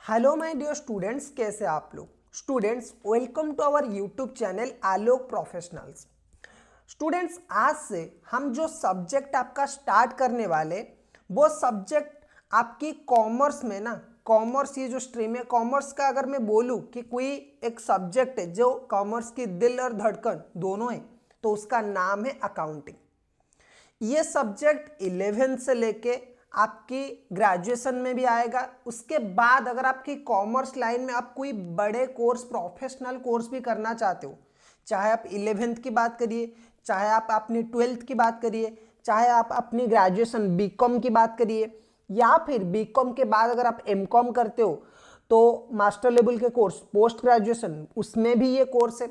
Hello my dear students, कैसे आप लोग। Students, welcome to our YouTube channel Alok professionals. Students, आज से हम जो सब्जेक्ट आपका स्टार्ट करने वाले वो सब्जेक्ट आपकी कॉमर्स में ना, कॉमर्स ये जो स्ट्रीम है कॉमर्स का, अगर मैं बोलूँ कि कोई एक सब्जेक्ट है जो कॉमर्स की दिल और धड़कन दोनों है, तो उसका नाम है अकाउंटिंग। ये सब्जेक्ट 11th से लेके आपकी ग्रेजुएशन में भी आएगा। उसके बाद अगर आपकी कॉमर्स लाइन में आप कोई बड़े कोर्स, प्रोफेशनल कोर्स भी करना चाहते हो, चाहे आप 11th की बात करिए, चाहे आप अपनी 12th की बात करिए, चाहे आप अपनी ग्रेजुएशन बीकॉम की बात करिए, या फिर बीकॉम के बाद अगर आप एमकॉम करते हो तो मास्टर लेवल के कोर्स, पोस्ट ग्रेजुएशन, उसमें भी ये कोर्स है।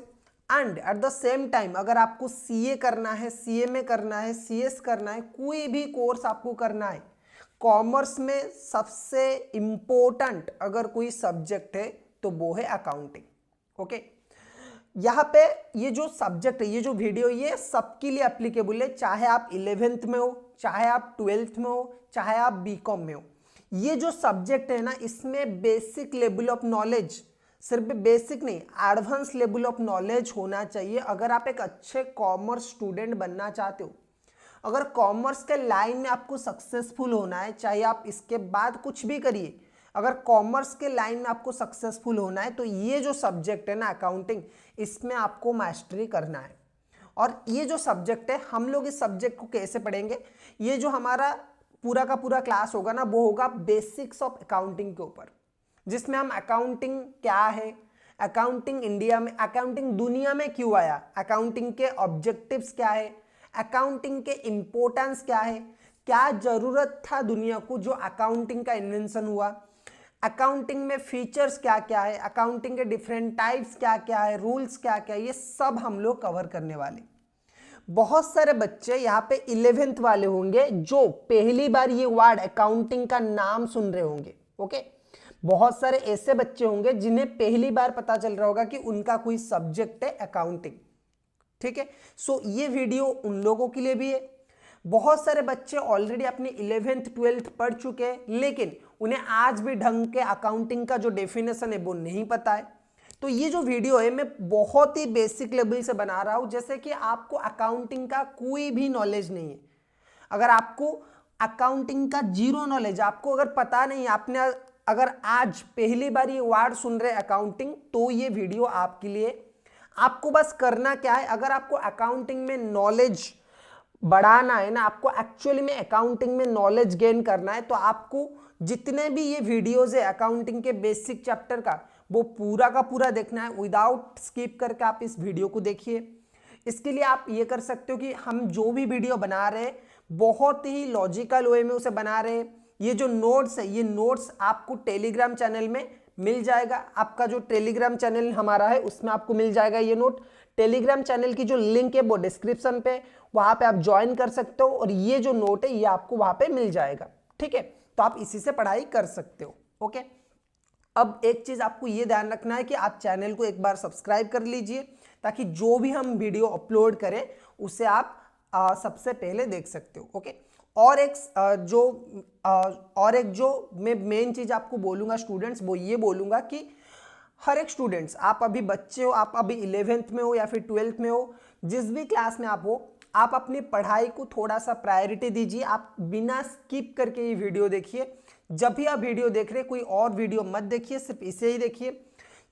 And at the same time अगर आपको सीए करना है, सीएमए करना है, सीएस करना है, कोई भी कोर्स आपको करना है, कॉमर्स में सबसे इंपॉर्टेंट अगर कोई सब्जेक्ट है तो वो है अकाउंटिंग। ओके, यहाँ पे ये जो सब्जेक्ट है, ये जो वीडियो, ये सबके लिए एप्लीकेबल है, चाहे आप 11th में हो, चाहे आप 12th में हो, चाहे आप बीकॉम में हो। ये जो सब्जेक्ट है ना, इसमें बेसिक लेवल ऑफ नॉलेज, सिर्फ बेसिक नहीं, एडवांस लेवल ऑफ नॉलेज होना चाहिए अगर आप एक अच्छे कॉमर्स स्टूडेंट बनना चाहते हो। अगर कॉमर्स के लाइन में आपको सक्सेसफुल होना है, चाहे आप इसके बाद कुछ भी करिए, अगर कॉमर्स के लाइन में आपको सक्सेसफुल होना है तो ये जो सब्जेक्ट है ना अकाउंटिंग, इसमें आपको मास्टरी करना है। और ये जो सब्जेक्ट है, हम लोग इस सब्जेक्ट को कैसे पढ़ेंगे, ये जो हमारा पूरा का पूरा क्लास होगा ना, वो होगा बेसिक्स ऑफ अकाउंटिंग के ऊपर, जिसमें हम अकाउंटिंग क्या है, अकाउंटिंग इंडिया में, अकाउंटिंग दुनिया में क्यों आया, अकाउंटिंग के ऑब्जेक्टिव्स क्या है, अकाउंटिंग के इंपॉर्टेंस क्या है, क्या जरूरत था दुनिया को जो अकाउंटिंग का इन्वेंशन हुआ, अकाउंटिंग में फीचर्स क्या क्या है, अकाउंटिंग के डिफरेंट टाइप्स क्या क्या है, रूल्स क्या क्या है, ये सब हम लोग कवर करने वाले। बहुत सारे बच्चे यहाँ पे 11th वाले होंगे जो पहली बार ये वर्ड अकाउंटिंग का नाम सुन रहे होंगे। ओके, बहुत सारे ऐसे बच्चे होंगे जिन्हें पहली बार पता चल रहा होगा कि उनका कोई सब्जेक्ट है अकाउंटिंग। ठीक है, सो ये वीडियो उन लोगों के लिए भी है। बहुत सारे बच्चे ऑलरेडी अपनी 11th 12th पढ़ चुके हैं, लेकिन उन्हें आज भी ढंग के अकाउंटिंग का जो डेफिनेशन है वो नहीं पता है। तो ये जो वीडियो है मैं बहुत ही बेसिक लेवल से बना रहा हूं, जैसे कि आपको अकाउंटिंग का कोई भी नॉलेज नहीं है। अगर आपको अकाउंटिंग का जीरो नॉलेज, आपको अगर पता नहीं, आपने अगर आज पहली बार ये वर्ड सुन रहे अकाउंटिंग, तो ये वीडियो आपके लिए। आपको बस करना क्या है, अगर आपको अकाउंटिंग में नॉलेज बढ़ाना है ना, आपको एक्चुअली में अकाउंटिंग में नॉलेज गेन करना है, तो आपको जितने भी ये वीडियोज है अकाउंटिंग के बेसिक चैप्टर का, वो पूरा का पूरा देखना है, विदाउट स्किप करके आप इस वीडियो को देखिए। इसके लिए आप ये कर सकते हो कि हम जो भी वीडियो बना रहे हैं बहुत ही लॉजिकल वे में उसे बना रहे हैं। ये जो नोट्स है, ये नोट्स आपको टेलीग्राम चैनल में मिल जाएगा। आपका जो टेलीग्राम चैनल हमारा है उसमें आपको मिल जाएगा ये नोट। टेलीग्राम चैनल की जो लिंक है वो डिस्क्रिप्शन पे, वहां पे आप ज्वाइन कर सकते हो, और ये जो नोट है ये आपको वहां पे मिल जाएगा। ठीक है, तो आप इसी से पढ़ाई कर सकते हो। ओके, अब एक चीज आपको ये ध्यान रखना है कि आप चैनल को एक बार सब्सक्राइब कर लीजिए, ताकि जो भी हम वीडियो अपलोड करें उसे आप सबसे पहले देख सकते हो। ओके, और एक जो मैं मेन चीज आपको बोलूंगा स्टूडेंट्स, वो ये बोलूंगा कि हर एक स्टूडेंट्स, आप अभी बच्चे हो, आप अभी 11th में हो या फिर 12th में हो, जिस भी क्लास में आप हो, आप अपनी पढ़ाई को थोड़ा सा प्रायोरिटी दीजिए। आप बिना स्किप करके ये वीडियो देखिए। जब भी आप वीडियो देख रहे, कोई और वीडियो मत देखिए, सिर्फ इसे ही देखिए।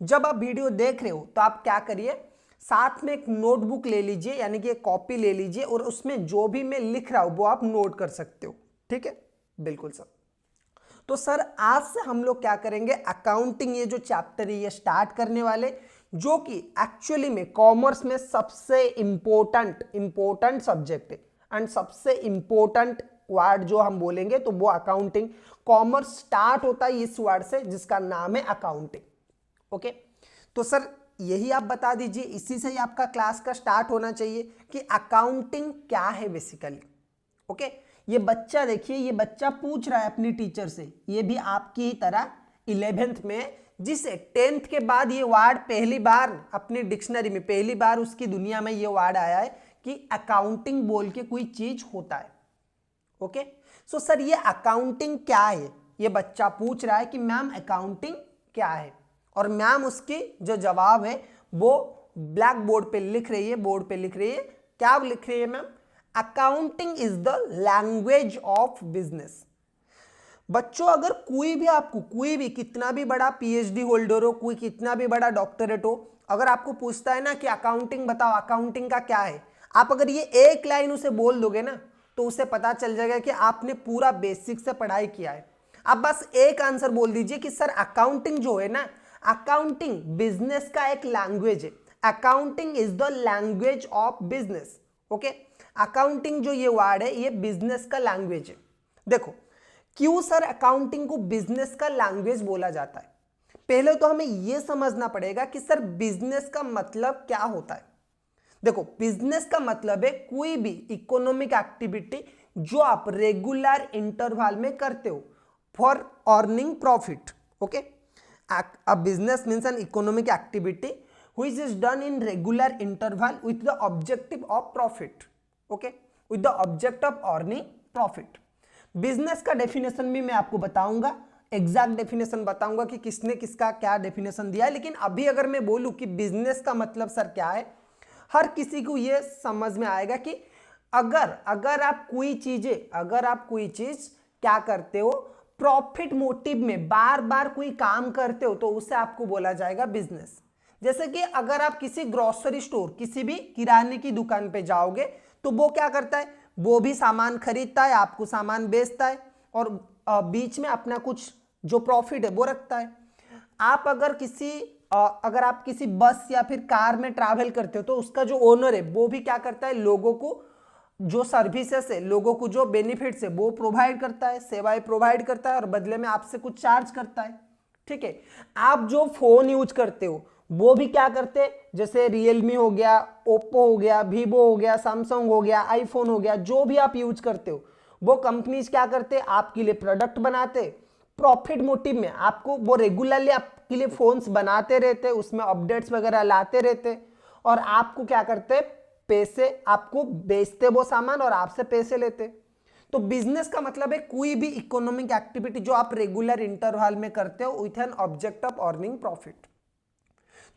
जब आप वीडियो देख रहे हो तो आप क्या करिए, साथ में एक नोटबुक ले लीजिए, यानी कि एक कॉपी ले लीजिए, और उसमें जो भी मैं लिख रहा हूं वो आप नोट कर सकते हो। ठीक है, बिल्कुल सर। तो सर आज से हम लोग क्या करेंगे, अकाउंटिंग ये जो चैप्टर है ये स्टार्ट करने वाले, जो कि एक्चुअली में कॉमर्स में सबसे इंपॉर्टेंट सब्जेक्ट है। एंड सबसे इंपॉर्टेंट वर्ड जो हम बोलेंगे तो वो अकाउंटिंग। कॉमर्स स्टार्ट होता है इस वर्ड से जिसका नाम है अकाउंटिंग। ओके, तो सर यही आप बता दीजिए, इसी से ही आपका क्लास का स्टार्ट होना चाहिए कि अकाउंटिंग क्या है बेसिकली। ओके, ये बच्चा देखिए, ये बच्चा पूछ रहा है अपनी टीचर से, ये भी आपकी ही तरह 11th में, जिसे 10th के बाद ये वर्ड पहली बार अपनी डिक्शनरी में, पहली बार उसकी दुनिया में ये वर्ड आया है कि अकाउंटिंग बोल के कोई चीज होता है। ओके, सो सर ये अकाउंटिंग क्या है, ये बच्चा पूछ रहा है कि मैम अकाउंटिंग क्या है, और मैम उसकी जो जवाब है वो ब्लैक बोर्ड पे लिख रही है, बोर्ड पे लिख रही है। क्या लिख रही है ma'am? Accounting is the language of business. बच्चों अगर कोई भी आपको, कोई भी कितना भी बड़ा पीएचडी होल्डर हो, कोई कितना भी बड़ा डॉक्टरेट हो, अगर आपको पूछता है ना कि अकाउंटिंग बताओ, अकाउंटिंग का क्या है, आप अगर ये एक लाइन उसे बोल दोगे ना तो उसे पता चल जाएगा कि आपने पूरा बेसिक से पढ़ाई किया है। आप बस एक आंसर बोल दीजिए कि सर अकाउंटिंग जो है ना, अकाउंटिंग बिजनेस का एक लैंग्वेज है। Accounting is the language of business. Okay, accounting जो ये वर्ड है ये बिजनेस का लैंग्वेज है। देखो क्यों सर अकाउंटिंग को बिजनेस का लैंग्वेज बोला जाता है? पहले तो हमें यह समझना पड़ेगा कि सर बिजनेस का मतलब क्या होता है। देखो बिजनेस का मतलब है कोई भी इकोनॉमिक एक्टिविटी जो आप रेगुलर इंटरवल में करते हो for earning profit. Okay, a business means an economic activity which is done in regular interval with the objective of profit. Okay, with the object of earning profit. Business का definition भी मैं आपको बताऊंगा, exact definition बताऊंगा कि किसने किसका क्या डेफिनेशन दिया है। लेकिन अभी अगर मैं बोलूं कि बिजनेस का मतलब सर क्या है, हर किसी को यह समझ में आएगा कि अगर आप कोई चीज क्या करते हो, प्रॉफिट मोटिव में बार बार कोई काम करते हो तो उसे आपको बोला जाएगा बिजनेस। जैसे कि अगर आप किसी ग्रोसरी स्टोर, किसी भी किराने की दुकान पे जाओगे तो वो क्या करता है, वो भी सामान खरीदता है, आपको सामान बेचता है और बीच में अपना कुछ जो प्रॉफिट है वो रखता है। अगर आप किसी बस या फिर कार में ट्रैवल करते हो तो उसका जो ओनर है वो भी क्या करता है, लोगों को जो सर्विसेज है, लोगों को जो बेनिफिट्स है वो प्रोवाइड करता है, सेवाएं प्रोवाइड करता है और बदले में आपसे कुछ चार्ज करता है। ठीक है, आप जो फोन यूज करते हो वो भी क्या करते हैं, जैसे रियलमी हो गया, ओप्पो हो गया, वीवो हो गया, सैमसंग हो गया, आईफोन हो गया, जो भी आप यूज करते हो वो कंपनीज क्या करते हैं, आपके लिए प्रोडक्ट बनाते, प्रॉफिट मोटिव में आपको वो रेगुलरली आपके लिए फोन्स बनाते रहते, उसमें अपडेट्स वगैरह लाते रहते और आपको क्या करते, पैसे आपको बेचते वो सामान और आपसे पैसे लेते। तो बिजनेस का मतलब है कोई भी इकोनॉमिक एक्टिविटी जो आप रेगुलर इंटरवल में करते हो with an object of earning profit.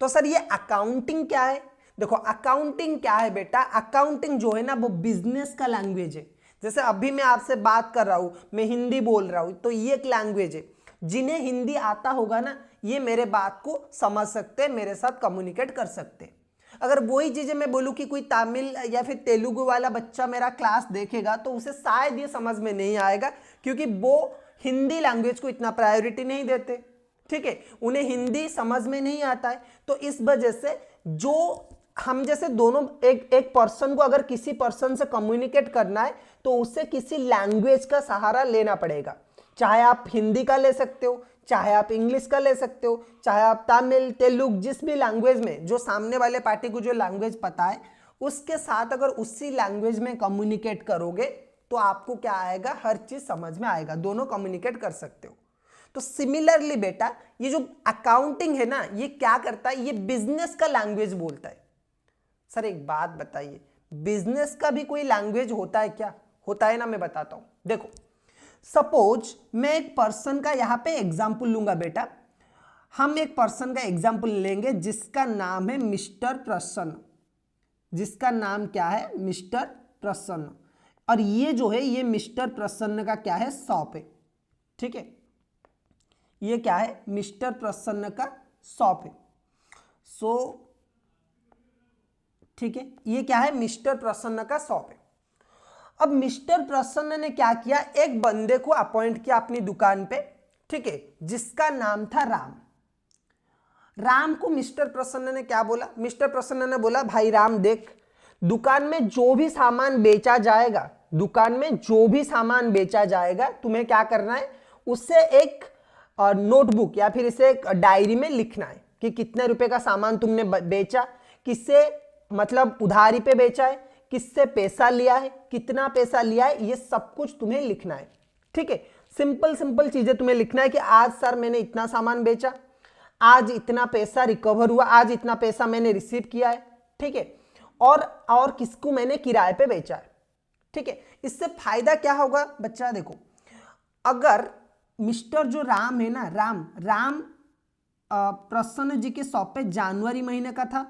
तो सर ये अकाउंटिंग क्या है? देखो अकाउंटिंग क्या है बेटा, अकाउंटिंग जो है ना वो बिजनेस का लैंग्वेज है। जैसे अभी मैं आपसे बात कर रहा हूं, मैं हिंदी बोल रहा हूं, तो ये एक लैंग्वेज है। जिन्हें हिंदी आता होगा ना ये मेरे बात को समझ सकते हैं, मेरे साथ कम्युनिकेट कर सकते हैं। अगर वही चीजें मैं बोलूं कि कोई तमिल या फिर तेलुगु वाला बच्चा मेरा क्लास देखेगा तो उसे शायद ये समझ में नहीं आएगा, क्योंकि वो हिंदी लैंग्वेज को इतना प्रायोरिटी नहीं देते। ठीक है, उन्हें हिंदी समझ में नहीं आता है। तो इस वजह से जो हम जैसे दोनों एक पर्सन को अगर किसी पर्सन से कम्युनिकेट करना है तो उससे किसी लैंग्वेज का सहारा लेना पड़ेगा। चाहे आप हिंदी का ले सकते हो, चाहे आप इंग्लिश का ले सकते हो, चाहे आप तमिल, तेलुगु, जिस भी लैंग्वेज में जो सामने वाले पार्टी को जो लैंग्वेज पता है उसके साथ अगर उसी लैंग्वेज में कम्युनिकेट करोगे तो आपको क्या आएगा, हर चीज समझ में आएगा, दोनों कम्युनिकेट कर सकते हो। तो सिमिलरली बेटा ये जो अकाउंटिंग है ना ये क्या करता है, ये बिजनेस का लैंग्वेज बोलता है। सर एक बात बताइए, बिजनेस का भी कोई लैंग्वेज होता है क्या? होता है ना, मैं बताता हूं। देखो सपोज मैं एक पर्सन का यहां पे एग्जांपल लूंगा बेटा, हम एक पर्सन का एग्जांपल लेंगे जिसका नाम है मिस्टर प्रसन्न। जिसका नाम क्या है, मिस्टर प्रसन्न। और ये जो है ये मिस्टर प्रसन्न का क्या है, शॉप है। ठीक है, ये क्या है, मिस्टर प्रसन्न का शॉप है। सो ठीक है, ये क्या है, मिस्टर प्रसन्न का शॉप है। अब मिस्टर प्रसन्न ने क्या किया, एक बंदे को अपॉइंट किया अपनी दुकान पे। ठीक है, जिसका नाम था राम। राम को मिस्टर प्रसन्न ने क्या बोला, मिस्टर प्रसन्न ने बोला भाई राम देख, दुकान में जो भी सामान बेचा जाएगा, दुकान में जो भी सामान बेचा जाएगा तुम्हें क्या करना है, उससे एक नोटबुक या फिर इसे एक डायरी में लिखना है कि कितने रुपए का सामान तुमने बेचा, किससे मतलब उधारी पे बेचा है, किससे पैसा लिया है, कितना पैसा लिया है, ये सब कुछ तुम्हें लिखना है। ठीक है, सिंपल सिंपल चीजें तुम्हें लिखना है कि आज सर मैंने इतना सामान बेचा, आज इतना पैसा रिकवर हुआ, आज इतना पैसा मैंने रिसीव किया है। ठीक है, और किसको मैंने किराए पे बेचा है। ठीक है, इससे फायदा क्या होगा बच्चा, देखो अगर मिस्टर जो राम है ना, राम प्रसन्न जी के शॉप पे जनवरी महीने का था,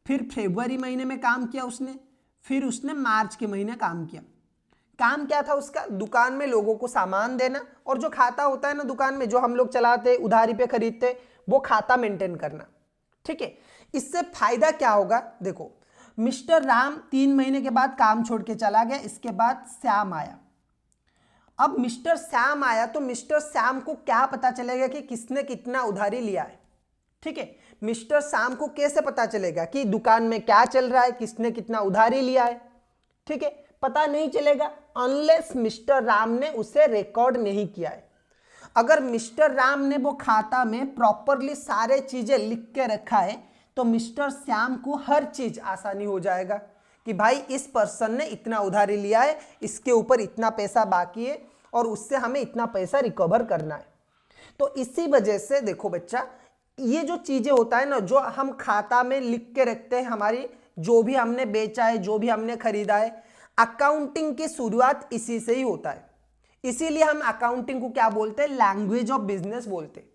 फिर फरवरी महीने में काम किया उसने, फिर उसने मार्च के महीने काम किया। काम क्या था उसका? दुकान में लोगों को सामान देना, और जो खाता होता है ना दुकान में, जो हम लोग चलाते उधारी पे खरीदते, वो खाता मेंटेन करना। ठीक है, इससे फायदा क्या होगा? देखो, मिस्टर राम 3 महीने के बाद काम छोड़ के चला गया, इसके बाद श्याम आया। अब मिस्टर श्याम आया तो मिस्टर श्याम को क्या पता चलेगा कि किसने कितना उधारी लिया है? ठीक है, मिस्टर श्याम को कैसे पता चलेगा कि दुकान में क्या चल रहा है, किसने कितना उधारी लिया है? ठीक है, पता नहीं चलेगा अनलेस मिस्टर राम ने उसे रिकॉर्ड नहीं किया है। अगर मिस्टर राम ने वो खाता में प्रॉपरली सारे चीजें लिख के रखा है तो मिस्टर श्याम को हर चीज आसानी हो जाएगा कि भाई इस पर्सन ने इतना उधारी लिया है, इसके ऊपर इतना पैसा बाकी है और उससे हमें इतना पैसा रिकवर करना है। तो इसी वजह से देखो बच्चा, ये जो चीजें होता है ना, जो हम खाता में लिख के रखते हैं, हमारी जो भी हमने बेचा है, जो भी हमने खरीदा है, अकाउंटिंग की शुरुआत इसी से ही होता है। इसीलिए हम अकाउंटिंग को क्या बोलते हैं? लैंग्वेज ऑफ बिजनेस बोलते हैं।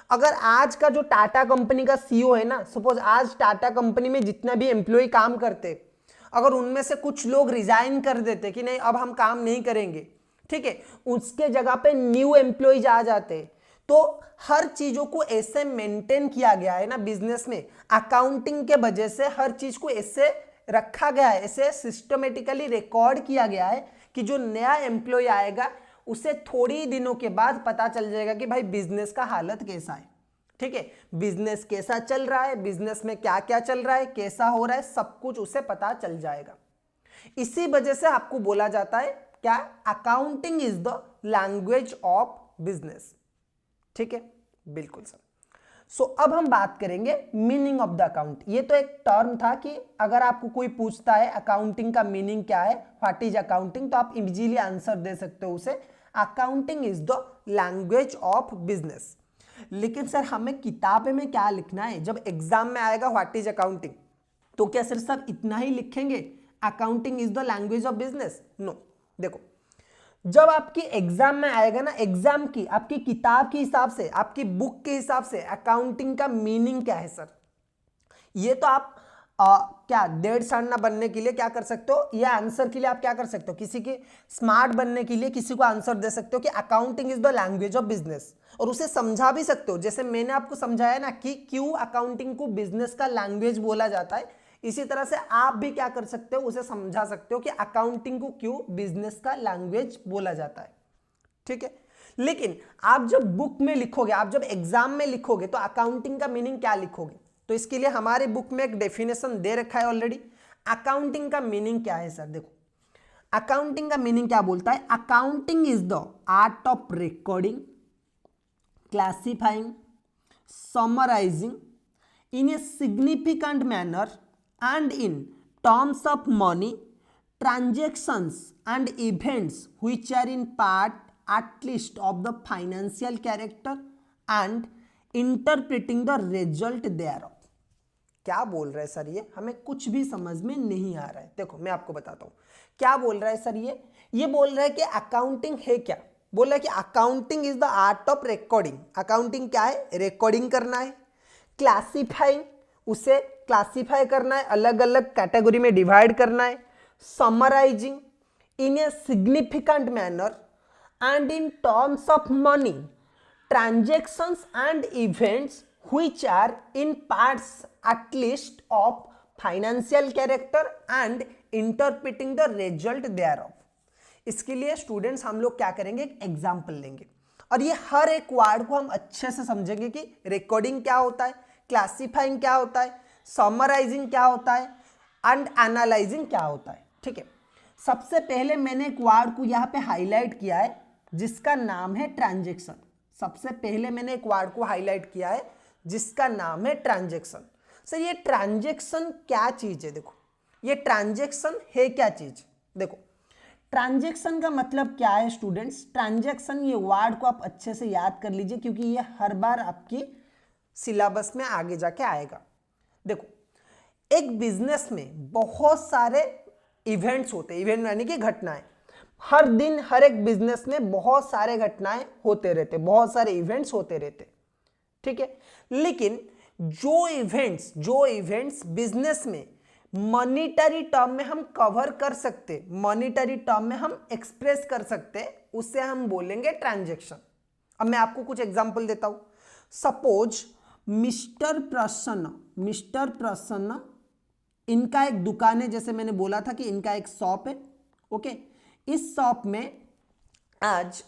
अगर आज का जो टाटा कंपनी का सीईओ है ना, सपोज आज टाटा कंपनी में जितना भी एम्प्लॉय काम करते, अगर उनमें से कुछ लोग रिजाइन कर देते कि नहीं अब हम काम नहीं करेंगे, ठीक है, उसके जगह पे न्यू एम्प्लॉयज आ जाते, तो हर चीजों को ऐसे मेंटेन किया गया है ना बिजनेस में, अकाउंटिंग के वजह से हर चीज को ऐसे रखा गया है, ऐसे सिस्टमेटिकली रिकॉर्ड किया गया है कि जो नया एम्प्लॉय आएगा उसे थोड़ी दिनों के बाद पता चल जाएगा कि भाई बिजनेस का हालत कैसा है। ठीक है, बिजनेस कैसा चल रहा है, बिजनेस में क्या क्या चल रहा है, कैसा हो रहा है, सब कुछ उसे पता चल जाएगा। इसी वजह से आपको बोला जाता है क्या? Accounting is the language of business. ठीक है, बिल्कुल सर। सो अब हम बात करेंगे मीनिंग ऑफ द अकाउंट। ये तो एक टर्म था कि अगर आपको कोई पूछता है अकाउंटिंग का मीनिंग क्या है, व्हाट इज अकाउंटिंग, तो आप इजीली आंसर दे सकते हो उसे, accounting is the language of business. लेकिन सर हमें किताबें में क्या लिखना है? जब एग्जाम में आएगा व्हाट इज अकाउंटिंग, तो क्या सर सब इतना ही लिखेंगे, accounting is the language of business? No. देखो, जब आपकी एग्जाम में आएगा ना, एग्जाम की आपकी किताब के हिसाब से, आपकी बुक के हिसाब से अकाउंटिंग का मीनिंग क्या है सर, ये तो आप क्या डेढ़ साढ़ना बनने के लिए क्या कर सकते हो, या आंसर के लिए आप क्या कर सकते हो, किसी के स्मार्ट बनने के लिए किसी को आंसर दे सकते हो कि accounting is the language of business, और उसे समझा भी सकते हो। जैसे मैंने आपको समझाया ना कि क्यों अकाउंटिंग को बिजनेस का लैंग्वेज बोला जाता है, इसी तरह से आप भी क्या कर सकते हो, उसे समझा सकते हो कि अकाउंटिंग को क्यों बिजनेस का लैंग्वेज बोला जाता है। ठीक है, लेकिन आप जब बुक में लिखोगे, आप जब एग्जाम में लिखोगे, तो अकाउंटिंग का मीनिंग क्या लिखोगे? तो इसके लिए हमारे बुक में एक डेफिनेशन दे रखा है ऑलरेडी। अकाउंटिंग का मीनिंग क्या है सर? देखो, अकाउंटिंग का मीनिंग क्या बोलता है? Accounting is the art of recording, classifying, summarising in a significant manner and in terms of money, transactions and events which are in part at least of the financial character and interpreting the result thereof। क्या बोल रहा है sir ये? हमें कुछ भी समझ में नहीं आ रहा है। देखो मैं आपको बताता हूँ क्या बोल रहा है सर ये बोल रहा है कि अकाउंटिंग है क्या? बोल रहा है कि accounting is the art of recording. Accounting क्या है? रिकॉर्डिंग करना है। क्लासिफाइंग, उसे क्लासिफाई करना है, अलग अलग कैटेगरी में डिवाइड करना है। Summarising in a significant manner and in terms of money, transactions and events which are in parts at least of financial character and interpreting the result thereof। इसके लिए स्टूडेंट्स हम लोग क्या करेंगे, एक एग्जाम्पल लेंगे और ये हर एक वर्ड को हम अच्छे से समझेंगे कि रिकॉर्डिंग क्या होता है, क्लासिफाइंग क्या होता है, समराइजिंग क्या होता है एंड एनालाइजिंग क्या होता है। ठीक है, सबसे पहले मैंने एक वर्ड को यहाँ पे हाईलाइट किया है जिसका नाम है ट्रांजैक्शन। सबसे पहले मैंने एक वर्ड को हाईलाइट किया है जिसका नाम है ट्रांजैक्शन। सर ये ट्रांजैक्शन क्या चीज है? देखो ये ट्रांजैक्शन है क्या चीज? देखो ट्रांजैक्शन का मतलब क्या है स्टूडेंट्स? ट्रांजैक्शन, ये वर्ड को आप अच्छे से याद कर लीजिए क्योंकि ये हर बार आपकी सिलेबस में आगे जाके आएगा। देखो एक बिजनेस में बहुत सारे इवेंट्स होते हैं, इवेंट यानी कि घटनाएं। हर दिन हर एक बिजनेस में बहुत सारे घटनाएं होते रहते, बहुत सारे इवेंट्स होते रहते। ठीक है। लेकिन जो इवेंट्स बिजनेस में मॉनिटरी टर्म में हम कवर कर सकते, मॉनिटरी टर्म में हम एक्सप्रेस कर सकते, उसे हम बोलेंगे ट्रांजैक्शन। अब मैं आपको कुछ एग्जांपल देता हूं। सपोज मिस्टर प्रसन्न इनका एक दुकान है, जैसे मैंने बोला था कि इनका एक शॉप है। ओके, इस शॉप में आज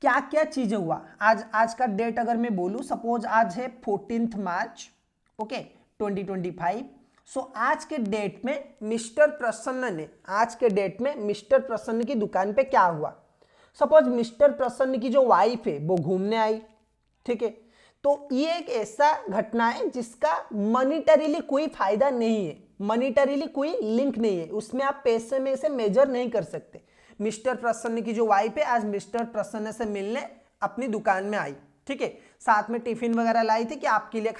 क्या क्या चीजें हुआ, आज का डेट अगर मैं बोलूं, सपोज आज है 14 मार्च, ओके 2025। सो आज के डेट में मिस्टर प्रसन्न की दुकान पे क्या हुआ। सपोज मिस्टर प्रसन्न की जो वाइफ है वो घूमने आई, ठीक है। तो ये एक ऐसा घटना है जिसका मॉनिटरीली कोई फायदा नहीं है, मॉनिटरीली कोई लिंक नहीं है, उसमें आप पैसे में इसे मेजर नहीं कर सकते। मिस्टर प्रसन्न की जो वाइफ है आज मिस्टर प्रसन्न से मिलने अपनी दुकान में आई, ठीक है। साथ में टिफिन वगैरह लाई थी कि आपके लिए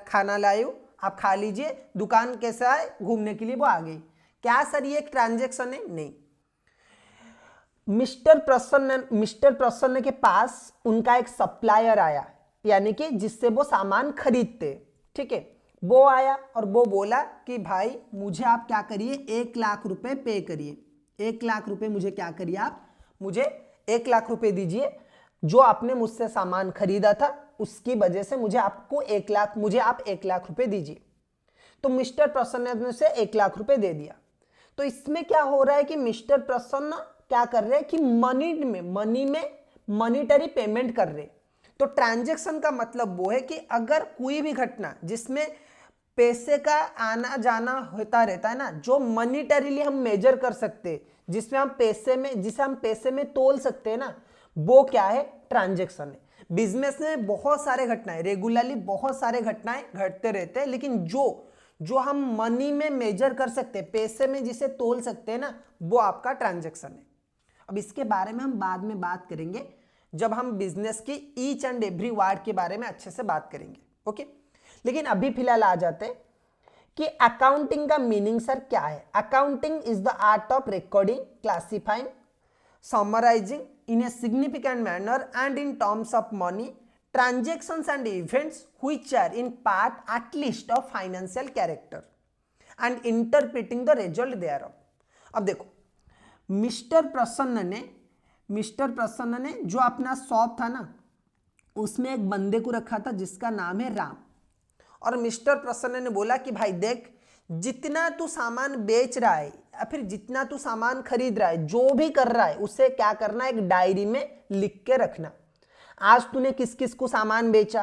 खाना लाई हूं, आप खा लीजिए। दुकान कैसा है, घूमने के लिए वो आ गई। क्या सर ये एक ट्रांजैक्शन है? नहीं। मिस्टर प्रसन्न के पास उनका एक सप्लायर आया, यानी कि जिससे वो सामान खरीदते, ठीक है। वो आया और वो बोला कि भाई मुझे आप क्या करिए, 1 लाख रुपए पे करिए, 1 लाख रुपए मुझे क्या करिए, आप मुझे 1 लाख रुपए दीजिए, जो आपने मुझसे सामान खरीदा था उसकी वजह से मुझे आप 1 लाख रुपए दीजिए। तो मिस्टर प्रसन्न ने उसे 1 लाख रुपए दे दिया। तो इसमें क्या हो रहा है कि मिस्टर प्रसन्न क्या कर रहे हैं कि मनी में मॉनिटरी पेमेंट कर रहे। तो ट्रांजैक्शन का मतलब वो है कि अगर कोई भी घटना जिसमें पैसे का आना जाना होता रहता है ना, जो मॉनिटरीली हम मेजर कर सकते, जिसे हम पैसे में तोल सकते हैं ना, वो क्या है, ट्रांजैक्शन है। बिजनेस में बहुत सारे घटनाएं, रेगुलरली बहुत सारे घटनाएं घटते रहते हैं, लेकिन जो हम मनी में मेजर कर सकते हैं, पैसे में जिसे तोल सकते हैं ना, वो आपका ट्रांजैक्शन है। अब इसके बारे में हम बाद में बात करेंगे जब हम बिजनेस की ईच एंड एवरी वर्ड के बारे में अच्छे से बात करेंगे, ओके। लेकिन अभी फिलहाल आ जाते हैं कि अकाउंटिंग का मीनिंग सर क्या है। Accounting is the art of recording, classifying, summarising in a significant manner and in terms of money, transactions and events which are in part at least of financial character and interpreting the result thereof। अब देखो, mister प्रसन्न ने जो अपना shop था ना, उसमें एक बंदे को रखा था जिसका नाम है राम। और मिस्टर प्रसन्न ने बोला कि भाई देख, जितना तू सामान बेच रहा है या फिर जितना तू सामान खरीद रहा है, जो भी कर रहा है, उसे क्या करना, एक डायरी में लिख के रखना। आज तूने किस किस को सामान बेचा,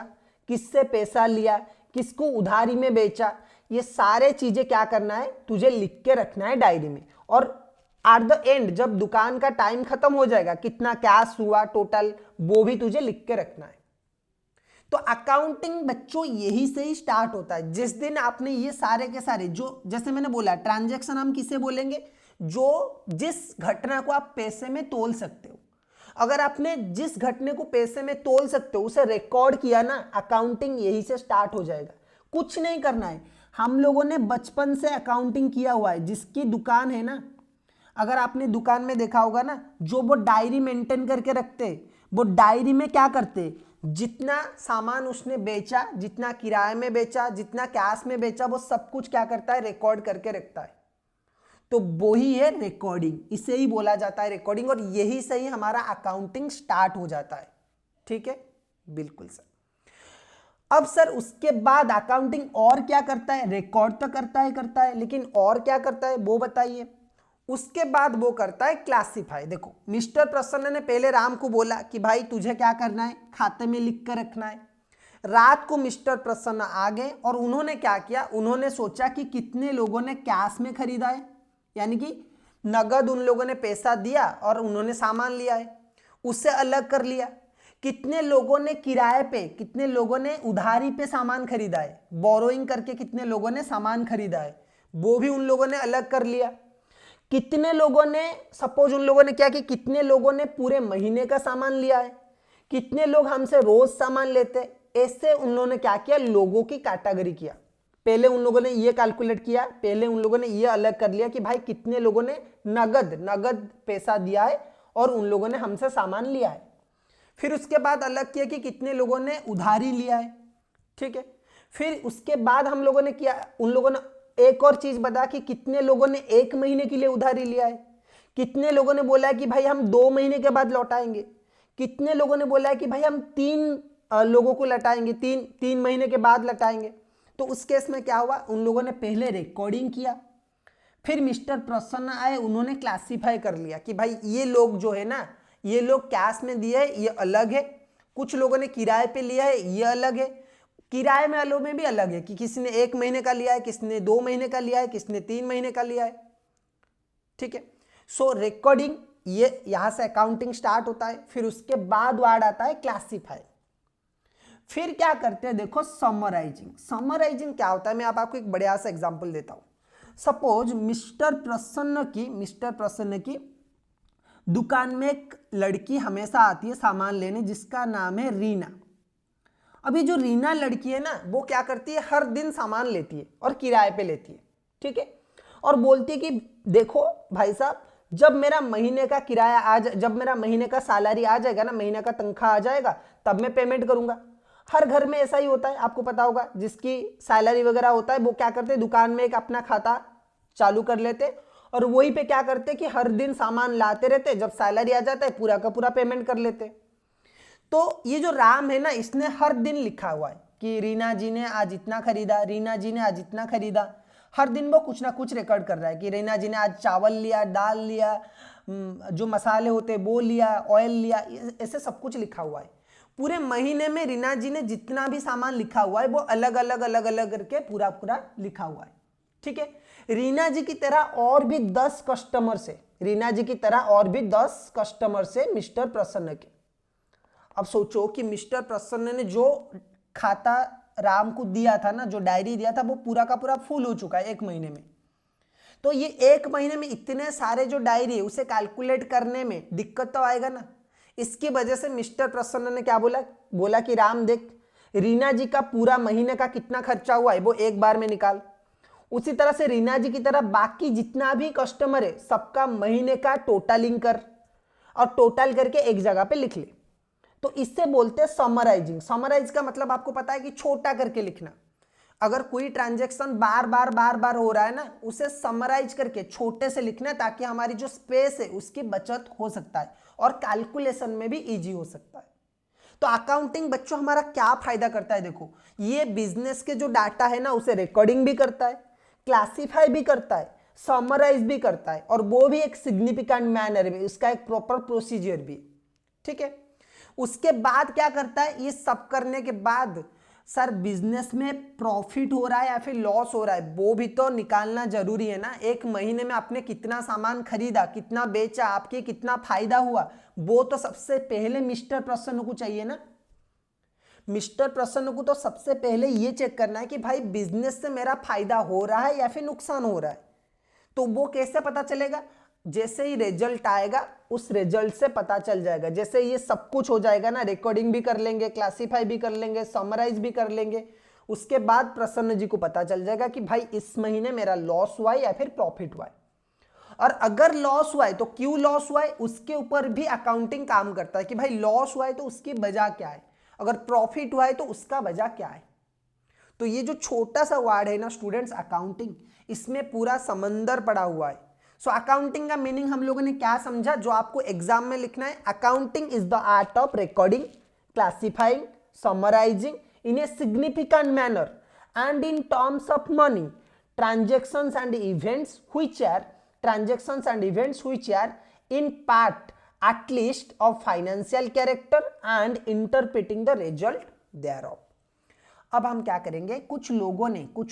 किससे पैसा लिया, किसको उधारी में बेचा, ये सारे चीजें क्या करना है, तुझे लिख के रखना है डायरी में। और एट द एंड जब दुकान का टाइम खत्म हो जाएगा, कितना कैश हुआ टोटल, वो भी तुझे लिख के रखना है। तो अकाउंटिंग बच्चों यही से ही स्टार्ट होता है। जिस दिन आपने ये सारे के सारे, जो जैसे मैंने बोला ट्रांजैक्शन हम किसे बोलेंगे, जिस घटना को आप पैसे में तोल सकते हो। अगर आपने जिस घटने को पैसे में तोल सकते हो उसे रिकॉर्ड किया ना, अकाउंटिंग यही से स्टार्ट हो जाएगा। कुछ नहीं करना है, हम लोगों ने बचपन से अकाउंटिंग किया हुआ है। जिसकी दुकान है ना, अगर आपने दुकान में देखा होगा ना, जो वो डायरी मेंटेन करके रखते, वो डायरी में क्या करते, जितना सामान उसने बेचा, जितना किराए में बेचा, जितना कैश में बेचा, वो सब कुछ क्या करता है, रिकॉर्ड करके रखता है। तो वो ही है रिकॉर्डिंग, इसे ही बोला जाता है रिकॉर्डिंग। और यही से ही हमारा अकाउंटिंग स्टार्ट हो जाता है, ठीक है, बिल्कुल सर। अब सर उसके बाद अकाउंटिंग और क्या करता है, रिकॉर्ड तो करता है, लेकिन और क्या करता है वो बताइए। उसके बाद वो करता है क्लासिफाई। देखो, मिस्टर प्रसन्न ने पहले राम को बोला कि भाई तुझे क्या करना है, खाते में लिख कर रखना है। रात को मिस्टर प्रसन्न आ गए और उन्होंने क्या किया, उन्होंने सोचा कि कितने लोगों ने कैश में खरीदा है, यानी कि नगद उन लोगों ने पैसा दिया और उन्होंने सामान लिया है, उससे अलग कर लिया। कितने लोगों ने किराए पे, कितने लोगों ने उधारी पे सामान खरीदा है, बोरोइंग करके कितने लोगों ने सामान खरीदा है, वो भी उन लोगों ने अलग कर लिया। कितने लोगों ने, सपोज उन लोगों ने क्या कि कितने लोगों ने पूरे महीने का सामान लिया है, कितने लोग हमसे रोज सामान लेते, ऐसे उन लोगों ने क्या किया, लोगों की कैटेगरी किया। पहले उन लोगों ने ये कैलकुलेट किया, पहले उन लोगों ने ये अलग कर लिया कि भाई कितने लोगों ने नगद पैसा दिया है और उन लोगों ने हमसे सामान लिया है। फिर उसके बाद अलग किया कि कितने लोगों ने उधारी लिया है, ठीक है। फिर उसके बाद हम लोगों ने किया, उन लोगों ने एक और चीज बता कि कितने लोगों ने 1 महीने के लिए उधारी लिया है, कितने लोगों ने बोला है कि भाई हम 2 महीने के बाद लौटाएंगे, कितने लोगों ने बोला है कि भाई हम 3 लोगों को लौटाएंगे, 3 महीने के बाद लौटाएंगे। तो उस केस में क्या हुआ, उन लोगों ने पहले रिकॉर्डिंग किया, फिर मिस्टर प्रसन्न आए, उन्होंने क्लासिफाई कर लिया कि भाई ये लोग जो है ना, ये लोग कैश में दिए है, ये अलग है, कुछ लोगों ने किराए पे लिया है, ये अलग है। किराए में वालों में भी अलग है कि किसी ने 1 महीने का लिया है, किसने 2 महीने का लिया है, किसने 3 महीने का लिया है, ठीक है। सो रिकॉर्डिंग, ये यहां से अकाउंटिंग स्टार्ट होता है। फिर उसके बाद वर्ड आता है क्लासिफाई। फिर क्या करते हैं, देखो समराइजिंग। समराइजिंग क्या होता है, मैं आपको एक बढ़िया सा एग्जांपल देता हूं। सपोज मिस्टर प्रसन्न की दुकान में एक लड़की हमेशा आती है सामान लेने, जिसका नाम है रीना। अभी जो रीना लड़की है ना, वो क्या करती है, हर दिन सामान लेती है और किराए पे लेती है, ठीक है। और बोलती है कि देखो भाई साहब, जब मेरा महीने का किराया जब मेरा महीने का सैलरी आ जाएगा ना, महीने का तनख्वाह आ जाएगा, तब मैं पेमेंट करूंगा। हर घर में ऐसा ही होता है, आपको पता होगा, जिसकी सैलरी वगैरह होता है वो क्या करते हैं, दुकान में एक अपना खाता चालू कर लेते और वही पे क्या करते कि हर दिन सामान लाते रहते, जब सैलरी आ जाता है पूरा का पूरा पेमेंट कर लेते। तो ये जो राम है ना, इसने हर दिन लिखा हुआ है कि रीना जी ने आज इतना खरीदा, रीना जी ने आज इतना खरीदा। हर दिन वो कुछ ना कुछ रिकॉर्ड कर रहा है कि रीना जी ने आज चावल लिया, दाल लिया, जो मसाले होते वो लिया, ऑयल लिया, ऐसे सब कुछ लिखा हुआ है। पूरे महीने में रीना जी ने जितना भी सामान लिखा हुआ है वो अलग अलग करके पूरा पूरा लिखा हुआ है, ठीक है। रीना जी की तरह और भी 10 कस्टमर से, रीना जी की तरह और भी 10 कस्टमर से मिस्टर प्रसन्न के। अब सोचो कि मिस्टर प्रसन्न ने जो खाता राम को दिया था ना, जो डायरी दिया था, वो पूरा का पूरा फुल हो चुका है 1 महीने में। तो ये 1 महीने में इतने सारे जो डायरी है उसे कैलकुलेट करने में दिक्कत तो आएगा ना। इसकी वजह से मिस्टर प्रसन्न ने क्या बोला कि राम देख, रीना जी का पूरा महीने का कितना खर्चा हुआ है वो एक बार में निकाल। उसी तरह से रीना जी की तरह बाकी जितना भी कस्टमर है सबका महीने का टोटलिंग कर और टोटल करके एक जगह पे लिख ले। तो इससे बोलते हैं समराइजिंग। समराइज का मतलब आपको पता है कि छोटा करके लिखना। अगर कोई ट्रांजैक्शन बार बार हो रहा है ना, उसे समराइज करके छोटे से लिखना, ताकि हमारी जो स्पेस है उसकी बचत हो सकता है और कैलकुलेशन में भी इजी हो सकता है। तो अकाउंटिंग बच्चों हमारा क्या फायदा करता है, देखो ये बिजनेस के जो डाटा है ना उसे रिकॉर्डिंग भी करता है, क्लासिफाई भी करता है, समराइज भी करता है, और वो भी एक सिग्निफिकेंट मैनर में, उसका एक प्रॉपर प्रोसीजर भी, ठीक है। उसके बाद क्या करता है, ये सब करने के बाद सर बिजनेस में प्रॉफिट हो रहा है या फिर लॉस हो रहा है वो भी तो निकालना जरूरी है ना। 1 महीने में आपने कितना सामान खरीदा, कितना बेचा, आपके कितना फायदा हुआ, वो तो सबसे पहले मिस्टर प्रसन्न को चाहिए ना। मिस्टर प्रसन्न को तो सबसे पहले ये चेक करना है कि भाई बिजनेस से मेरा फायदा हो रहा है या फिर नुकसान हो रहा है। तो वो कैसे पता चलेगा, जैसे ही रिजल्ट आएगा उस रिजल्ट से पता चल जाएगा। जैसे ये सब कुछ हो जाएगा ना, रिकॉर्डिंग भी कर लेंगे, क्लासिफाई भी कर लेंगे, समराइज भी कर लेंगे, उसके बाद प्रसन्न जी को पता चल जाएगा कि भाई इस महीने मेरा लॉस हुआ है या फिर प्रॉफिट हुआ है। और अगर लॉस हुआ है तो क्यों लॉस हुआ है उसके ऊपर भी अकाउंटिंग काम करता है कि भाई लॉस हुआ है तो उसकी वजह क्या है, अगर प्रॉफिट हुआ है तो उसका वजह क्या है। तो ये जो छोटा सा वर्ड है ना स्टूडेंट्स, अकाउंटिंग, इसमें पूरा समंदर पड़ा हुआ है। सो अकाउंटिंग का मीनिंग हम लोगों ने क्या समझा, जो आपको एग्जाम में लिखना है, accounting is the art of recording, classifying, summarising in a significant manner and in terms of money, transactions and events which are in part at least of financial character and interpreting the result thereof. अब हम क्या करेंगे, कुछ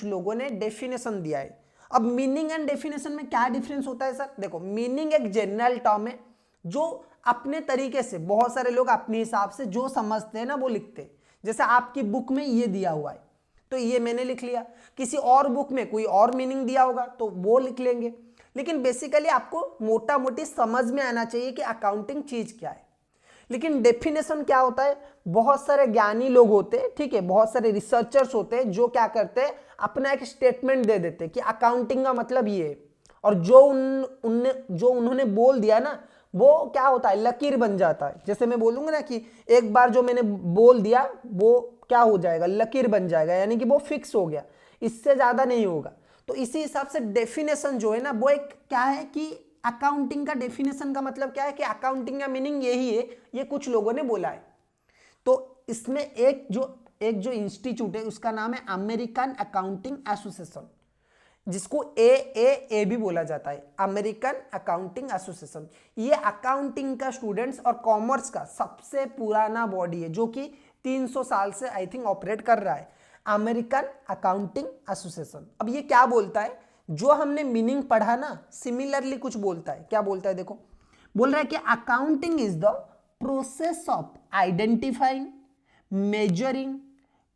लोगों ने definition दिया है। अब मीनिंग एंड डेफिनेशन में क्या डिफरेंस होता है सर, देखो मीनिंग एक जनरल टर्म है जो अपने तरीके से बहुत सारे लोग अपने हिसाब से जो समझते हैं ना वो लिखते हैं। जैसे आपकी बुक में ये दिया हुआ है तो ये मैंने लिख लिया, किसी और बुक में कोई और मीनिंग दिया होगा तो वो लिख लेंगे। लेकिन बेसिकली आपको मोटा मोटी समझ में आना चाहिए कि अकाउंटिंग चीज क्या है। लेकिन डेफिनेशन क्या होता है, बहुत सारे ज्ञानी लोग होते हैं, ठीक है, बहुत सारे रिसर्चर्स होते हैं जो क्या करते हैं, अपना एक स्टेटमेंट दे देते हैं कि अकाउंटिंग का मतलब ये है, और जो उन्होंने बोल दिया ना वो क्या होता है, लकीर बन जाता है। जैसे मैं बोलूंगा ना कि एक बार जो मैंने बोल दिया वो क्या हो जाएगा, लकीर बन जाएगा, यानी कि वो फिक्स हो गया, इससे ज्यादा नहीं होगा। तो इसी हिसाब से डेफिनेशन जो है ना वो एक क्या है कि अकाउंटिंग का डेफिनेशन का मतलब क्या है कि अकाउंटिंग का मीनिंग यही है, ये कुछ लोगों ने बोला है। तो इसमें एक जो इंस्टीट्यूट है उसका नाम है अमेरिकन अकाउंटिंग एसोसिएशन, जिसको ए भी बोला जाता है, अमेरिकन अकाउंटिंग एसोसिएशन। ये अकाउंटिंग का स्टूडेंट्स और कॉमर्स का सबसे पुराना बॉडी है जो कि 300 साल से आई थिंक ऑपरेट कर रहा है, अमेरिकन अकाउंटिंग एसोसिएशन। अब ये क्या बोलता है, जो हमने मीनिंग पढ़ा ना सिमिलरली कुछ बोलता है। क्या बोलता है देखो, बोल रहा है कि accounting is the process of identifying, measuring,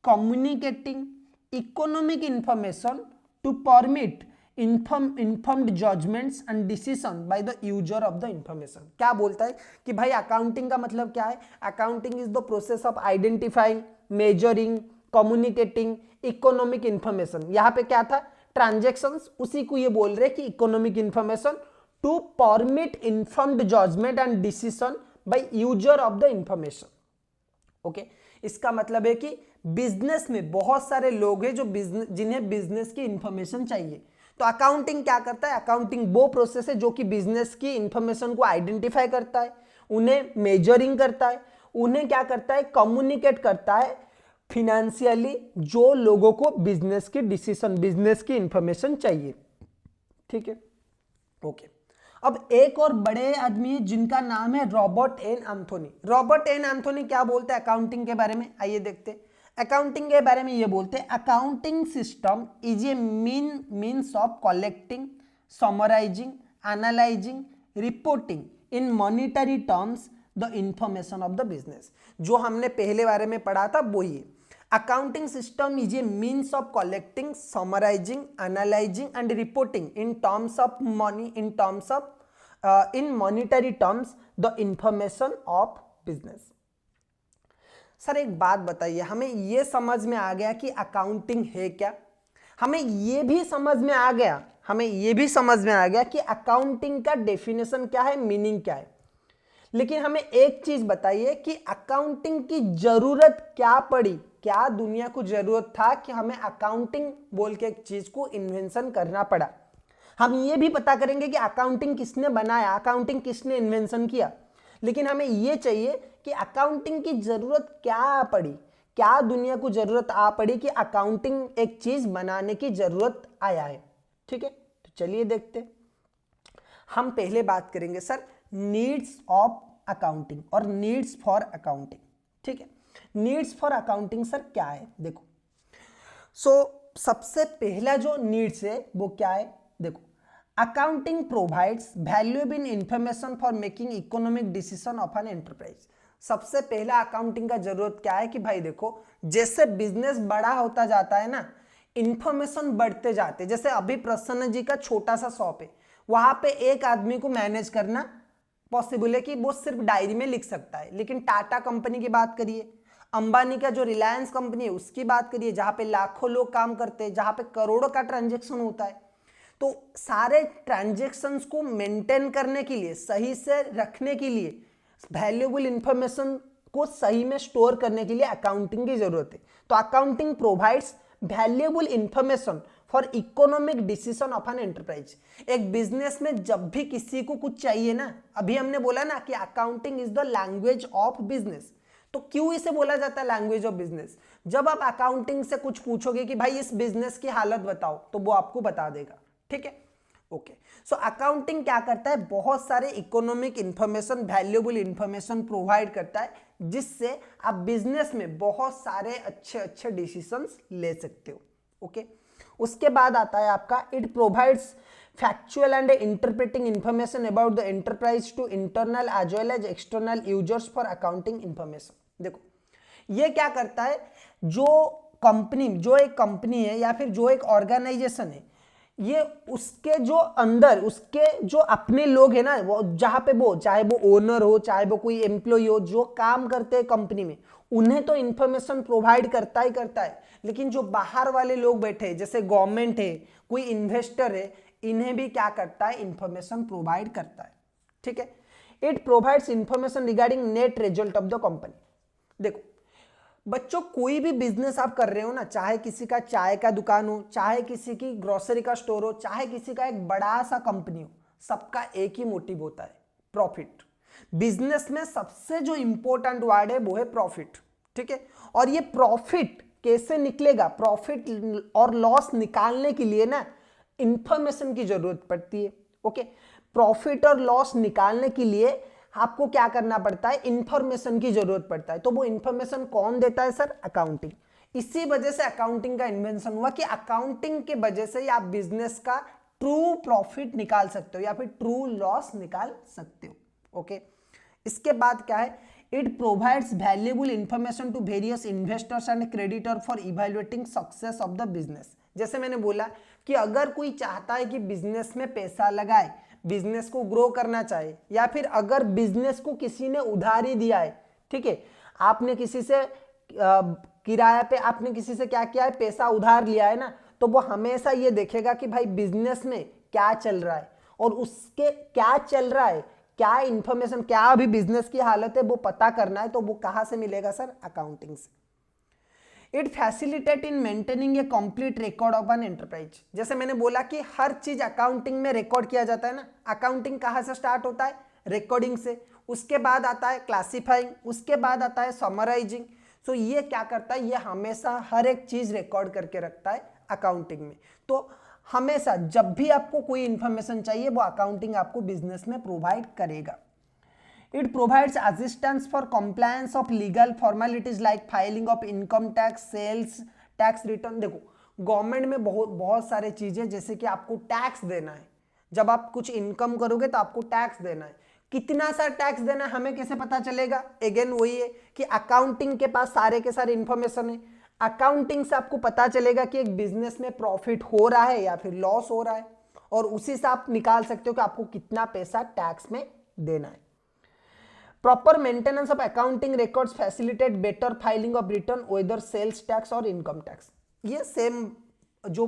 communicating economic information to permit informed judgments and decision by the user of the information। क्या बोलता है कि भाई अकाउंटिंग का मतलब क्या है, accounting is the process of identifying, measuring, communicating economic information. यहाँ पे क्या था, ट्रांजेक्शंस, उसी को ये बोल रहे हैं कि economic information to permit informed judgement and decision by user of the information. Okay, इसका मतलब है कि बिजनेस में बहुत सारे लोग हैं जो जिन्हें बिजनेस की इंफॉर्मेशन चाहिए। तो अकाउंटिंग क्या करता है, अकाउंटिंग वो प्रोसेस है जो कि बिजनेस की इंफॉर्मेशन को आइडेंटिफाई करता है, उन्हें मेजरिंग करता है, उन्हें क्या करता है, कम्युनिकेट करता है फिनेंशियली जो लोगों को बिजनेस की डिसीजन, बिजनेस की इंफॉर्मेशन चाहिए। ठीक है, ओके। अब एक और बड़े आदमी है जिनका नाम है Robert N Anthony. Robert N Anthony क्या बोलते हैं अकाउंटिंग के बारे में, आइए देखते हैं। अकाउंटिंग के बारे में ये बोलते हैं, accounting system is a means of collecting, summarising, analysing, reporting in monetary terms the information of the business. जो हमने पहले बारे में पढ़ा था वही है। Accounting system is a means of collecting, summarizing, analyzing and reporting in terms of money, in monetary terms the information of business। Sir एक बात बताइए, हमें ये समझ में आ गया कि अकाउंटिंग है क्या, हमें ये भी समझ में आ गया कि अकाउंटिंग का डेफिनेशन क्या है, मीनिंग क्या है। लेकिन हमें एक चीज बताइए कि अकाउंटिंग की जरूरत क्या पड़ी, क्या दुनिया को जरूरत था कि हमें अकाउंटिंग बोल के एक चीज को इन्वेंशन करना पड़ा। हम ये भी पता करेंगे कि अकाउंटिंग किसने बनाया, अकाउंटिंग किसने इन्वेंशन किया, लेकिन हमें ये चाहिए कि अकाउंटिंग की जरूरत क्या पड़ी, क्या दुनिया को जरूरत आ पड़ी कि अकाउंटिंग एक चीज बनाने की जरूरत आया है। ठीक है, तो चलिए देखते। हम पहले बात करेंगे सर नीड्स ऑफ अकाउंटिंग और नीड्स फॉर अकाउंटिंग। ठीक है, नीड्स फॉर अकाउंटिंग सर क्या है, देखो। सबसे पहला जो नीड्स है वो क्या है, देखो। Accounting provides valuable information for making economic decision of an enterprise. सबसे पहला अकाउंटिंग का जरूरत क्या है कि भाई देखो, जैसे बिजनेस बड़ा होता जाता है ना, इंफॉर्मेशन बढ़ते जाते। जैसे अभी प्रसन्न जी का छोटा सा शॉप है, वहां पे एक आदमी को मैनेज करना पॉसिबल है कि वो सिर्फ डायरी में लिख सकता है। लेकिन टाटा कंपनी की बात करिए, अंबानी का जो रिलायंस कंपनी है उसकी बात करिए, जहां पे लाखों लोग काम करते हैं, जहां पे करोड़ों का ट्रांजैक्शन होता है। तो सारे ट्रांजैक्शंस को मेंटेन करने के लिए, सही से रखने के लिए, वैल्यूएबल इंफॉर्मेशन को सही में स्टोर करने के लिए अकाउंटिंग की जरूरत है। तो accounting provides valuable information for economic decision of an enterprise. एक बिजनेस में जब भी किसी को कुछ चाहिए ना, अभी हमने बोला ना कि accounting is the language of business. तो क्यों इसे बोला जाता है लैंग्वेज ऑफ बिजनेस? जब आप अकाउंटिंग से कुछ पूछोगे कि भाई इस बिजनेस की हालत बताओ, तो वो आपको बता देगा। ठीक है, ओके। सो अकाउंटिंग क्या करता है, बहुत सारे economic information, valuable information provide करता है, जिससे आप बिजनेस में बहुत सारे अच्छे अच्छे डिसीजंस ले सकते हो। ओके, उसके बाद आता है आपका it provides factual and interpreting information about the enterprise to internal as well as external users for accounting information. देखो ये क्या करता है, जो एक कंपनी है या फिर जो एक ऑर्गेनाइजेशन है, ये उसके जो अंदर उसके जो अपने लोग हैं ना, वो जहां पे वो चाहे वो ओनर हो, चाहे वो कोई एम्प्लॉय हो, जो काम करते हैं कंपनी में, उन्हें तो इंफॉर्मेशन प्रोवाइड करता ही करता है। लेकिन जो बाहर वाले लोग बैठे हैं, जैसे गवर्नमेंट है, कोई इन्वेस्टर है, इन्हें भी क्या करता है, इंफॉर्मेशन प्रोवाइड करता है। ठीक है, it provides information regarding net result of the company. देखो बच्चों, कोई भी बिजनेस आप कर रहे हो ना, चाहे किसी का चाय का दुकान हो, चाहे किसी की ग्रोसरी का स्टोर हो, चाहे किसी का एक बड़ा सा कंपनी हो, सबका एक ही मोटिव होता है, प्रॉफिट। बिजनेस में सबसे जो इंपॉर्टेंट वर्ड है वो है प्रॉफिट, ठीक है। और ये प्रॉफिट कैसे निकलेगा, प्रॉफिट और लॉस निकालने के लिए ना इंफॉर्मेशन की जरूरत पड़ती है, ओके। प्रॉफिट और लॉस निकालने के लिए आपको क्या करना पड़ता है, इंफॉर्मेशन की जरूरत पड़ता है। तो वो इंफॉर्मेशन कौन देता है सर, अकाउंटिंग। इसी वजह से अकाउंटिंग का इन्वेंशन हुआ कि अकाउंटिंग के वजह से आप बिजनेस का ट्रू प्रॉफिट निकाल सकते हो या फिर ट्रू लॉस निकाल सकते हो, ओके। इसके बाद क्या है, it provides valuable information to various investors and creditor for evaluating success of the business. जैसे मैंने बोला कि अगर कोई चाहता है कि बिजनेस में पैसा लगाए, बिजनेस को ग्रो करना चाहे, या फिर अगर बिजनेस को किसी ने उधारी दिया है, ठीक है, आपने किसी से किराया पे आपने किसी से क्या किया है, पैसा उधार लिया है ना, तो वो हमेशा ये देखेगा कि भाई बिजनेस में क्या चल रहा है और उसके क्या चल रहा है, क्या इंफॉर्मेशन, क्या अभी बिजनेस की हालत है वो पता करना है। तो वो कहां से मिलेगा सर, अकाउंटिंग से। It facilitate in maintaining A complete record of an enterprise. जैसे मैंने बोला कि हर चीज अकाउंटिंग में रिकॉर्ड किया जाता है ना। अकाउंटिंग कहां से स्टार्ट होता है, रिकॉर्डिंग से, उसके बाद आता है क्लासिफाइंग, उसके बाद आता है समराइजिंग। सो ये क्या करता है, ये हमेशा हर एक चीज रिकॉर्ड करके रखता है अकाउंटिंग में। तो हमेशा जब भी आपको कोई इंफॉर्मेशन चाहिए वो अकाउंटिंग आपको बिजनेस में प्रोवाइड करेगा। It provides assistance for compliance of legal formalities like filing of income tax, sales tax return। देखो गवर्नमेंट में बहुत सारे चीजें, जैसे कि आपको टैक्स देना है, जब आप कुछ इनकम करोगे तो आपको टैक्स देना है। कितना सा टैक्स देना है हमें कैसे पता चलेगा, अगेन वही है कि अकाउंटिंग के पास सारे के सारे इंफॉर्मेशन है। अकाउंटिंग से आपको पता चलेगा कि एक बिजनेस में प्रॉफिट हो रहा है या फिर लॉस हो रहा है, और उसी से आप निकाल सकते हो कि आपको कितना पैसा टैक्स में देना है। Proper maintenance of accounting records facilitate better filing of return whether sales tax और इनकम टैक्स। ये सेम जो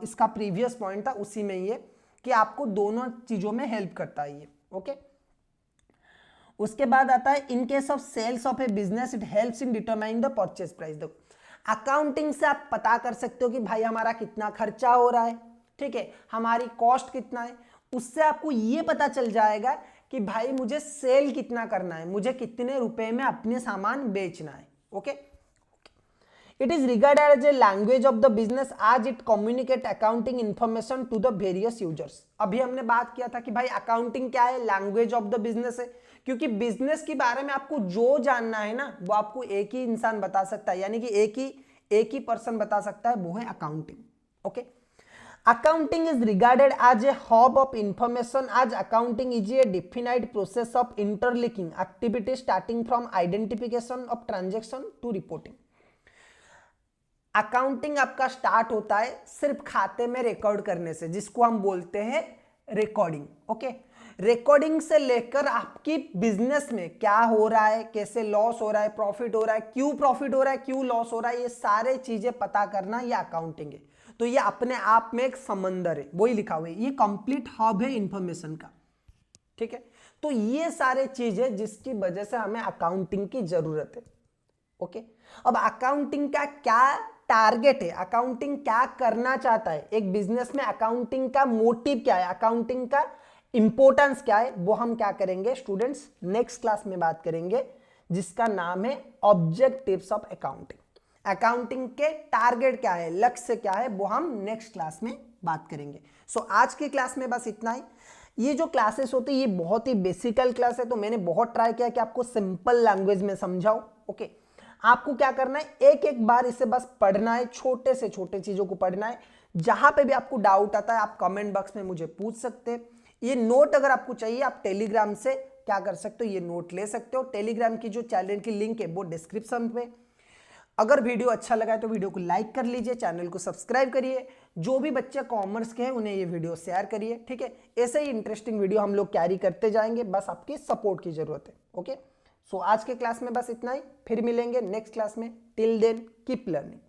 इसका प्रीवियस पॉइंट था उसी में ही है कि आपको दोनों चीजों में हेल्प करता है ये, ओके। उसके बाद आता है in case of sales of a business it helps in determining the purchase price. देखो अकाउंटिंग से आप पता कर सकते हो कि भाई हमारा कितना खर्चा हो रहा है, ठीक है, हमारी कॉस्ट कितना है। उससे आपको ये पता चल जाएगा कि भाई मुझे सेल कितना करना है, मुझे कितने रुपए में अपने सामान बेचना है, okay. It is regarded as a language of the business आज it communicate accounting information to the various users. अभी हमने बात किया था कि भाई अकाउंटिंग क्या है, लैंग्वेज ऑफ द बिजनेस है, क्योंकि बिजनेस के बारे में आपको जो जानना है ना वो आपको एक ही इंसान बता सकता है, यानी कि एक ही पर्सन बता सकता है, वो है accounting, okay. Accounting is regarded as a hub of information as accounting is a definite process of interlinking activities starting from identification of transaction to reporting। Accounting आपका स्टार्ट होता है सिर्फ खाते में रिकॉर्ड करने से, जिसको हम बोलते हैं रिकॉर्डिंग, ओके। रिकॉर्डिंग से लेकर आपकी बिजनेस में क्या हो रहा है, कैसे लॉस हो रहा है, प्रॉफिट हो रहा है, क्यों प्रॉफिट हो रहा है, क्यों लॉस हो रहा है, ये सारे चीजें पता करना ये अकाउंटिंग है। तो ये अपने आप में एक समंदर है, वही लिखा हुआ है, ये कंप्लीट हब है इंफॉर्मेशन का, ठीक है। तो ये सारे चीजें जिसकी वजह से हमें अकाउंटिंग की जरूरत है, ओके। अब अकाउंटिंग का क्या टारगेट है, अकाउंटिंग क्या करना चाहता है एक बिजनेस में, अकाउंटिंग का मोटिव क्या है, अकाउंटिंग का इंपॉर्टेंस क्या है, वो हम क्या करेंगे स्टूडेंट्स नेक्स्ट क्लास में बात करेंगे, जिसका नाम है ऑब्जेक्टिव्स ऑफ अकाउंटिंग। अकाउंटिंग के टारगेट क्या है, लक्ष्य क्या है, वो हम नेक्स्ट क्लास में बात करेंगे। सो आज की क्लास में बस इतना ही। ये जो क्लासेस होती है ये बहुत ही बेसिकल क्लास है, तो मैंने बहुत ट्राई किया कि आपको सिंपल लैंग्वेज में समझाऊं, ओके। आपको क्या करना है, एक एक बार इसे बस पढ़ना है, छोटे से छोटे चीजों को पढ़ना है। जहां पे भी आपको डाउट आता है आप कमेंट बॉक्स में मुझे पूछ सकते हैं। ये नोट अगर आपको चाहिए आप टेलीग्राम से क्या कर सकते हो, ये नोट ले सकते हो। टेलीग्राम की जो चैनल की लिंक है वो डिस्क्रिप्शन में। अगर वीडियो अच्छा लगा है तो वीडियो को लाइक कर लीजिए, चैनल को सब्सक्राइब करिए। जो भी बच्चे कॉमर्स के हैं उन्हें ये वीडियो शेयर करिए, ठीक है। ऐसे ही इंटरेस्टिंग वीडियो हम लोग कैरी करते जाएंगे, बस आपकी सपोर्ट की जरूरत है, ओके। सो आज के क्लास में बस इतना ही, फिर मिलेंगे नेक्स्ट क्लास में। Till then keep learning.